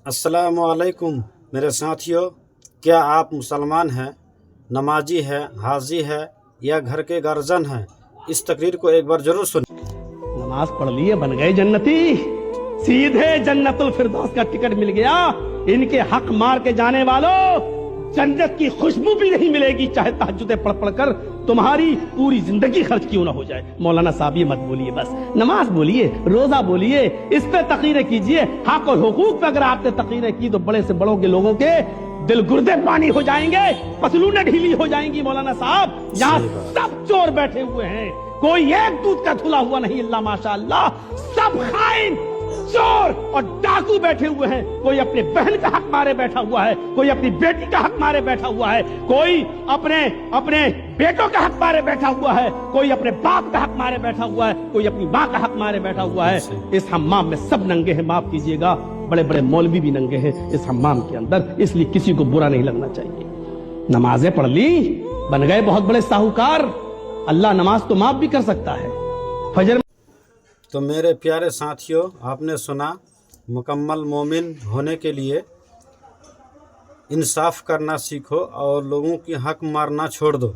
अस्सलामुअलैकुम मेरे साथियों, क्या आप मुसलमान हैं, नमाजी हैं, हाजी हैं या घर के गार्जियन हैं? इस तकरीर को एक बार जरूर सुनें। नमाज पढ़ लिए बन गए जन्नती, सीधे जन्नतुल फिरदौस का टिकट मिल गया। इनके हक मार के जाने वालों, जन्नत की खुशबू भी नहीं मिलेगी, चाहे तहज्जुदें पढ़ पढ़ कर तुम्हारी पूरी जिंदगी खर्च क्यों ना हो जाए। मौलाना साहब ये मत बोलिए, बस नमाज बोलिए, रोजा बोलिए, इस पे तकरीरें कीजिए। हक और हुकूक पे अगर आपने तकरीरें की तो बड़े से बड़ों के लोगों के दिल गुर्दे पानी हो जाएंगे, पतलूनें ढीली हो जाएंगी। मौलाना साहब यहाँ सब चोर बैठे हुए हैं, कोई एक दूध का धुला हुआ नहीं, अल्लाह माशाअल्लाह, सब खाइन चोर और डाकू बैठे हुए हैं। कोई अपने बहन का हक मारे बैठा हुआ है, कोई अपनी बेटी का हक मारे बैठा हुआ है, कोई अपने बेटों का हक मारे बैठा हुआ है, कोई अपने बाप का हक मारे बैठा हुआ है, कोई अपनी माँ का हक मारे बैठा हुआ है। इस हम्माम में सब नंगे हैं, माफ कीजिएगा, बड़े बड़े मौलवी भी नंगे हैं इस हम्माम के अंदर, इसलिए किसी को बुरा नहीं लगना चाहिए। नमाजें पढ़ ली, बन गए बहुत बड़े साहूकार। अल्लाह नमाज तो माफ भी कर सकता है। फजर तो मेरे प्यारे साथियों, आपने सुना, मुकम्मल मोमिन होने के लिए इंसाफ करना सीखो और लोगों की हक मारना छोड़ दो।